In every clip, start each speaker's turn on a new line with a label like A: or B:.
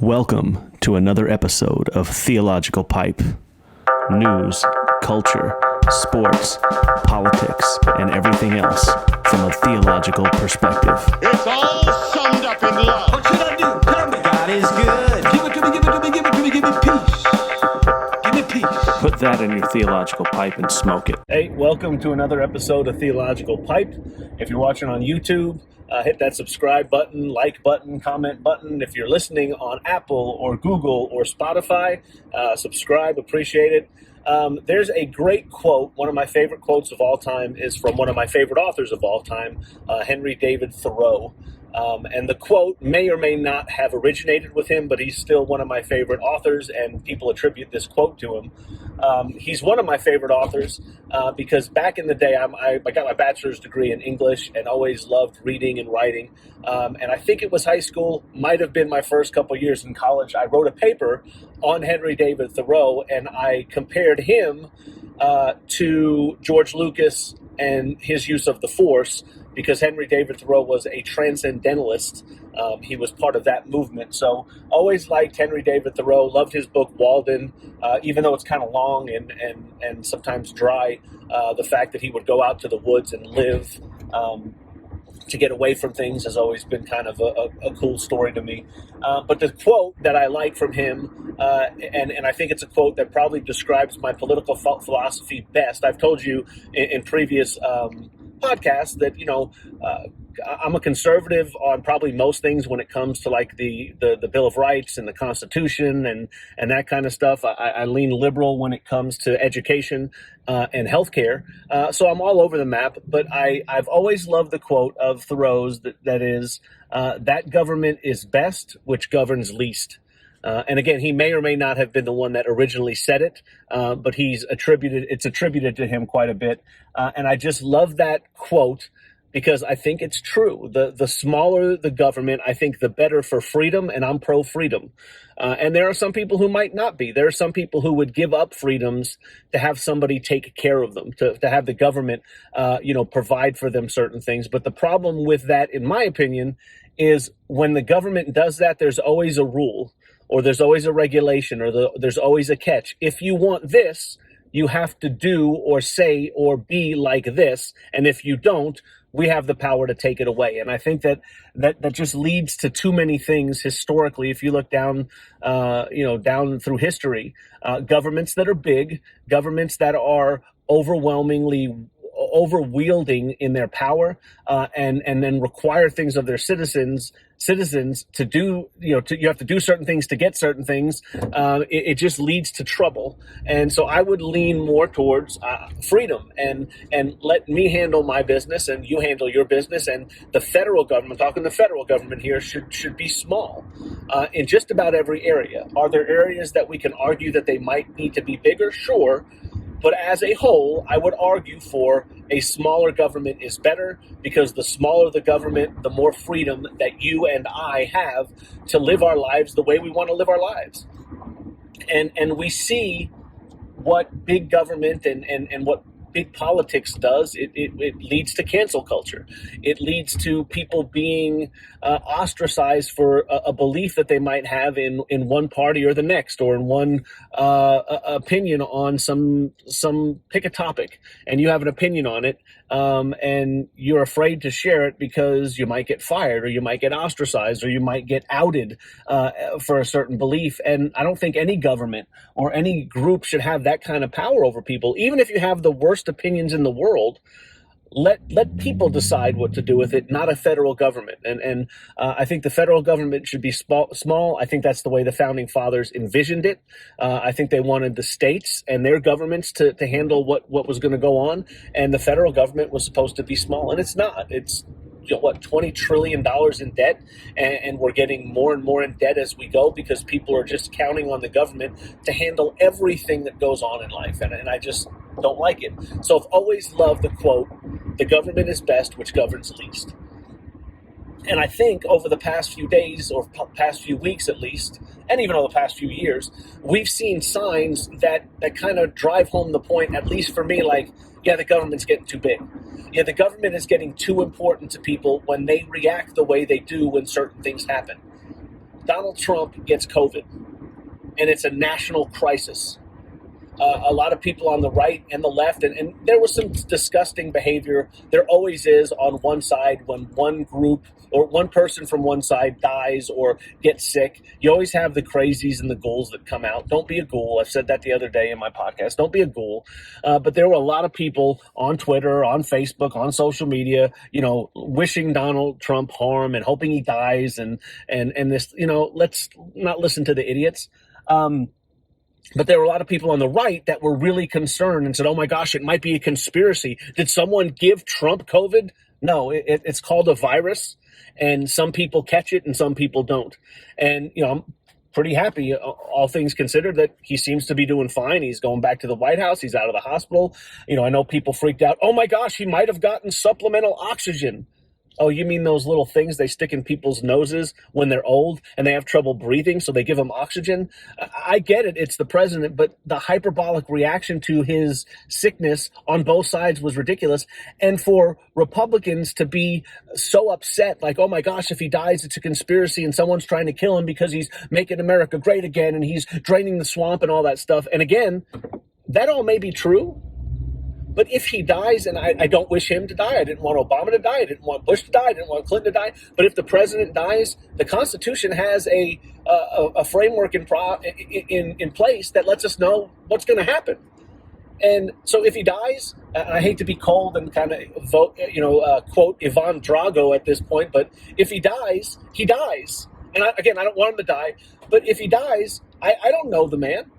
A: Welcome to another episode of Theological Pipe. News, culture, sports, politics, and everything else from a theological perspective.
B: It's all summed up in love.
C: What should I do? Tell me. God is good. Give it to me, give it to me, give it to me, give me peace. Give me peace.
A: Put that in your theological pipe and smoke it.
D: Hey, welcome to another episode of Theological Pipe. If you're watching on YouTube, hit that subscribe button, like button, comment button. If you're listening on Apple or Google or Spotify, subscribe, appreciate it. There's a great quote. One of my favorite quotes of all time is from one of my favorite authors of all time, Henry David Thoreau. And the quote may or may not have originated with him, but he's still one of my favorite authors, and people attribute this quote to him. He's one of my favorite authors because back in the day, I got my bachelor's degree in English and always loved reading and writing. And I think it was high school, might have been my first couple years in college. I wrote a paper on Henry David Thoreau, and I compared him to George Lucas and his use of the Force, because Henry David Thoreau was a transcendentalist. He was part of that movement. So always liked Henry David Thoreau, loved his book Walden, even though it's kind of long and sometimes dry. The fact that he would go out to the woods and live to get away from things has always been kind of a cool story to me. But the quote that I like from him, and I think it's a quote that probably describes my political philosophy best. I've told you in previous podcasts that, I'm a conservative on probably most things when it comes to like the Bill of Rights and the Constitution and that kind of stuff. I lean liberal when it comes to education and healthcare. So I'm all over the map, but I've always loved the quote of Thoreau's that is, that government is best which governs least. And again, he may or may not have been the one that originally said it, but it's attributed to him quite a bit. And I just love that quote because I think it's true. The smaller the government, I think the better for freedom, and I'm pro-freedom. And there are some people who might not be. There are some people who would give up freedoms to have somebody take care of them, to have the government, provide for them certain things. But the problem with that, in my opinion, is when the government does that, there's always a rule, or there's always a regulation, or there's always a catch. If you want this, you have to do or say or be like this. And if you don't, we have the power to take it away. And I think that just leads to too many things historically. If you look down through history, governments that are big, governments that are overwhelmingly overwielding in their power, and then require things of their citizens to do, you have to do certain things to get certain things. It just leads to trouble. And so I would lean more towards freedom and let me handle my business and you handle your business. And the federal government, talking the federal government here, should be small in just about every area. Are there areas that we can argue that they might need to be bigger? Sure. But as a whole, I would argue for a smaller government is better, because the smaller the government, the more freedom that you and I have to live our lives the way we want to live our lives. And we see what big government and what big politics does. It leads to cancel culture. It leads to people being ostracized for a belief that they might have in one party or the next, or in one opinion on some pick a topic, and you have an opinion on it, and you're afraid to share it because you might get fired, or you might get ostracized, or you might get outed for a certain belief. And I don't think any government or any group should have that kind of power over people. Even if you have the worst opinions in the world, let people decide what to do with it, not a federal government. And I think the federal government should be small. I think that's the way the founding fathers envisioned it. I think they wanted the states and their governments to handle what was going to go on, and the federal government was supposed to be small, and it's not. It's $20 trillion in debt, and we're getting more and more in debt as we go, because people are just counting on the government to handle everything that goes on in life, and I just don't like it. So I've always loved the quote, the government is best which governs least. And I think over the past few days, or past few weeks at least, and even over the past few years, we've seen signs that kind of drive home the point, at least for me, like, yeah, the government's getting too big. Yeah, the government is getting too important to people when they react the way they do when certain things happen. Donald Trump gets COVID, and it's a national crisis. A lot of people on the right and the left, and there was some disgusting behavior. There always is on one side when one group or one person from one side dies or gets sick. You always have the crazies and the ghouls that come out. Don't be a ghoul. I've said that the other day in my podcast. Don't be a ghoul. But there were a lot of people on Twitter, on Facebook, on social media, wishing Donald Trump harm and hoping he dies. And this, let's not listen to the idiots. But there were a lot of people on the right that were really concerned and said, oh my gosh, it might be a conspiracy. Did someone give Trump COVID? No, it's called a virus, and some people catch it and some people don't. And, I'm pretty happy, all things considered, that he seems to be doing fine. He's going back to the White House. He's out of the hospital. I know people freaked out. Oh my gosh, he might have gotten supplemental oxygen. Oh, you mean those little things they stick in people's noses when they're old and they have trouble breathing, so they give them oxygen? I get it. It's the president, but the hyperbolic reaction to his sickness on both sides was ridiculous. And for Republicans to be so upset, like, oh my gosh, if he dies, it's a conspiracy and someone's trying to kill him because he's making America great again and he's draining the swamp and all that stuff. And again, that all may be true. But if he dies, and I don't wish him to die, I didn't want Obama to die, I didn't want Bush to die, I didn't want Clinton to die. But if the president dies, the Constitution has a framework in place that lets us know what's going to happen. And so if he dies, and I hate to be cold and kind of quote Ivan Drago at this point, but if he dies, he dies. And I don't want him to die, but if he dies, I don't know the man.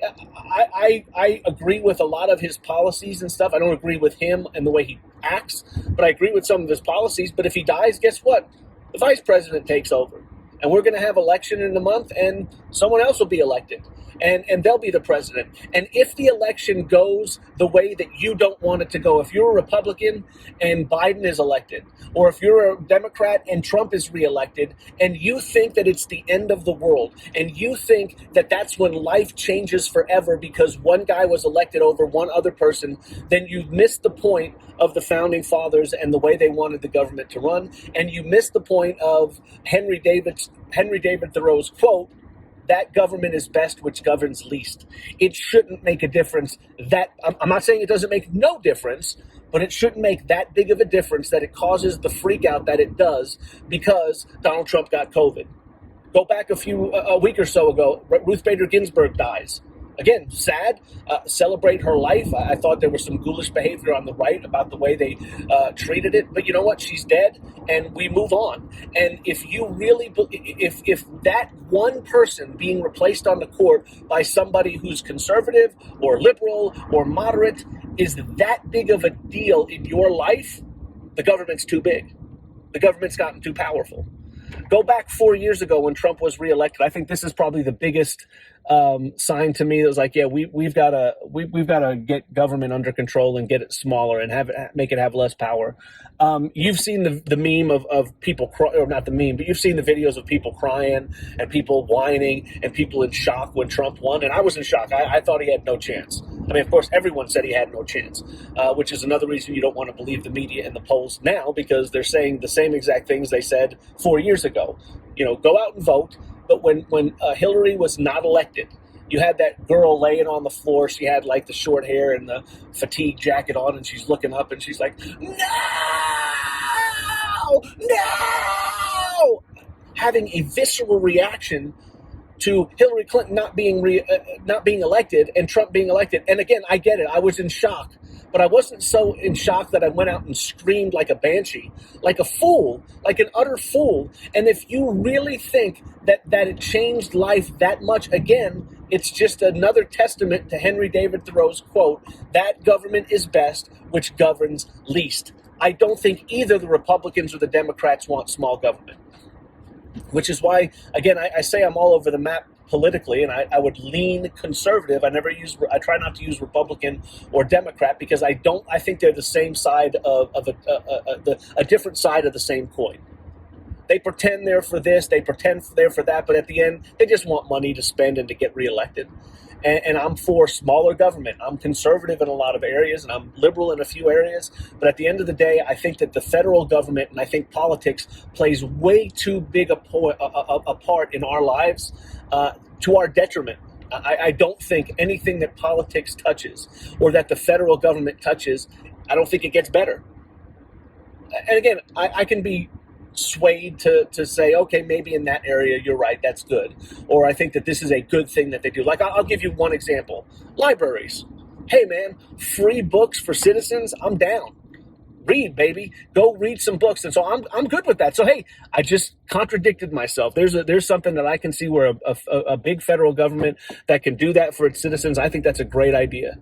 D: I agree with a lot of his policies and stuff. I don't agree with him and the way he acts, but I agree with some of his policies. But if he dies, guess what? The vice president takes over. And we're going to have election in a month, and someone else will be elected. And they'll be the president. And if the election goes the way that you don't want it to go, if you're a Republican and Biden is elected, or if you're a Democrat and Trump is reelected, and you think that it's the end of the world, and you think that that's when life changes forever because one guy was elected over one other person, then you've missed the point of the founding fathers and the way they wanted the government to run. And you missed the point of Henry David Thoreau's quote, that government is best which governs least. It shouldn't make a difference that, I'm not saying it doesn't make no difference, but it shouldn't make that big of a difference that it causes the freak out that it does because Donald Trump got COVID. Go back a week or so ago, Ruth Bader Ginsburg dies. Again, sad, celebrate her life. I thought there was some ghoulish behavior on the right about the way they treated it. But you know what? She's dead, and we move on. And if you really, if that one person being replaced on the court by somebody who's conservative or liberal or moderate is that big of a deal in your life, the government's too big. The government's gotten too powerful. Go back 4 years ago when Trump was reelected. I think this is probably the biggest sign to me that was like, yeah, we've got to get government under control and get it smaller and make it have less power. You've seen the meme of people or not the meme, but you've seen the videos of people crying and people whining and people in shock when Trump won. And I was in shock. I thought he had no chance. I mean, of course, everyone said he had no chance, which is another reason you don't want to believe the media and the polls now, because they're saying the same exact things they said 4 years ago. Go out and vote. But when Hillary was not elected, you had that girl laying on the floor. She had like the short hair and the fatigue jacket on, and she's looking up and she's like, no, having a visceral reaction to Hillary Clinton not being elected and Trump being elected. And again, I get it. I was in shock. But I wasn't so in shock that I went out and screamed like a banshee, like a fool, like an utter fool. And if you really think that it changed life that much, again, it's just another testament to Henry David Thoreau's quote, that government is best which governs least. I don't think either the Republicans or the Democrats want small government, which is why, again, I say I'm all over the map politically, and I would lean conservative. I try not to use Republican or Democrat because I think they're the same side of a different side of the same coin. They pretend they're for this, they pretend they're for that, but at the end, they just want money to spend and to get reelected. And I'm for smaller government. I'm conservative in a lot of areas, and I'm liberal in a few areas. But at the end of the day, I think that the federal government and I think politics plays way too big a part in our lives to our detriment. I don't think anything that politics touches or that the federal government touches, I don't think it gets better. And again, I can be swayed to say, okay, maybe in that area you're right, that's good. Or I think that this is a good thing that they do. Like, I'll give you one example. Libraries. Hey, man, free books for citizens, I'm down. Read, baby. Go read some books. And so I'm good with that. So, hey, I just contradicted myself. There's something that I can see where a big federal government that can do that for its citizens. I think that's a great idea.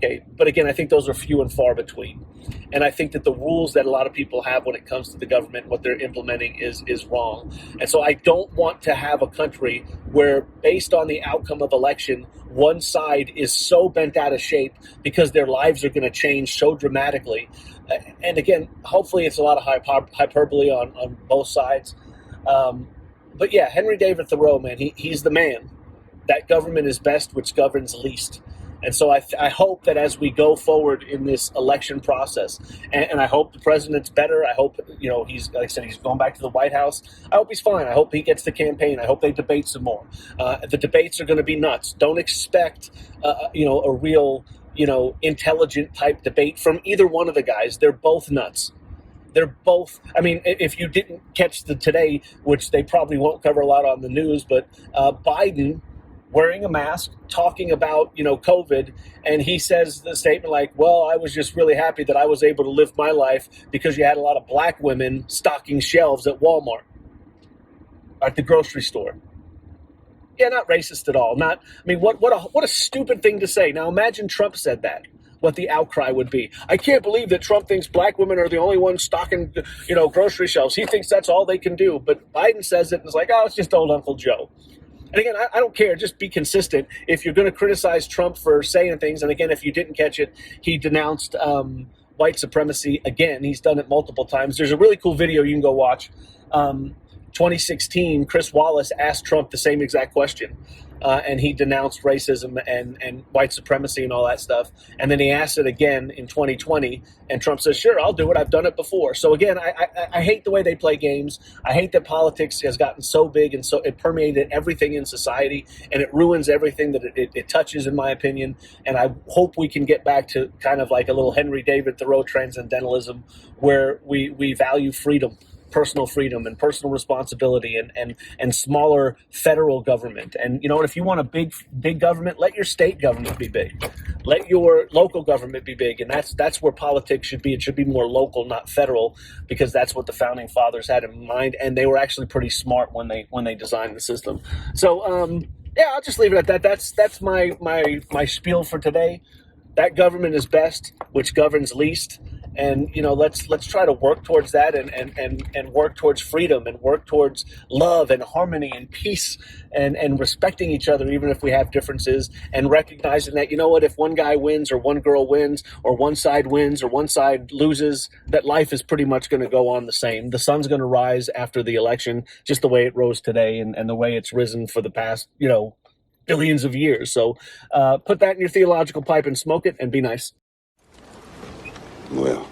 D: Okay, but again, I think those are few and far between. And I think that the rules that a lot of people have when it comes to the government, what they're implementing is wrong. And so I don't want to have a country where, based on the outcome of election, one side is so bent out of shape because their lives are going to change so dramatically. And again, hopefully it's a lot of hyperbole on both sides. But yeah, Henry David Thoreau, man, he's the man. That government is best which governs least. And so I hope that as we go forward in this election process, and I hope the president's better. I hope, he's, like I said, he's going back to the White House. I hope he's fine. I hope he gets to campaign. I hope they debate some more. The debates are going to be nuts. Don't expect, a real, intelligent type debate from either one of the guys. They're both nuts. They're both, I mean, if you didn't catch the today, which they probably won't cover a lot on the news, but Biden wearing a mask, talking about, COVID, and he says the statement like, well, I was just really happy that I was able to live my life because you had a lot of black women stocking shelves at Walmart, at the grocery store. Yeah, not racist at all. What a stupid thing to say. Now imagine Trump said that, what the outcry would be. I can't believe that Trump thinks black women are the only ones stocking, grocery shelves. He thinks that's all they can do. But Biden says it and it's like, oh, it's just old Uncle Joe. And again, I don't care. Just be consistent. If you're going to criticize Trump for saying things, and again, if you didn't catch it, he denounced white supremacy again. He's done it multiple times. There's a really cool video you can go watch. 2016, Chris Wallace asked Trump the same exact question. And he denounced racism and white supremacy and all that stuff. And then he asked it again in 2020, and Trump says, sure, I'll do it. I've done it before. So again, I hate the way they play games. I hate that politics has gotten so big and so it permeated everything in society, and it ruins everything that it touches, in my opinion. And I hope we can get back to kind of like a little Henry David Thoreau transcendentalism where we value freedom. Personal freedom and personal responsibility and smaller federal government. And if you want a big government, let your state government be big. Let your local government be big. And that's where politics should be. It should be more local, not federal, because that's what the founding fathers had in mind. And they were actually pretty smart when they designed the system. So I'll just leave it at that. That's my spiel for today. That government is best, which governs least. And, let's try to work towards that and work towards freedom and work towards love and harmony and peace and respecting each other, even if we have differences, and recognizing that, if one guy wins or one girl wins or one side wins or one side loses, that life is pretty much going to go on the same. The sun's going to rise after the election, just the way it rose today and the way it's risen for the past, billions of years. So put that in your theological pipe and smoke it and be nice.
E: Well,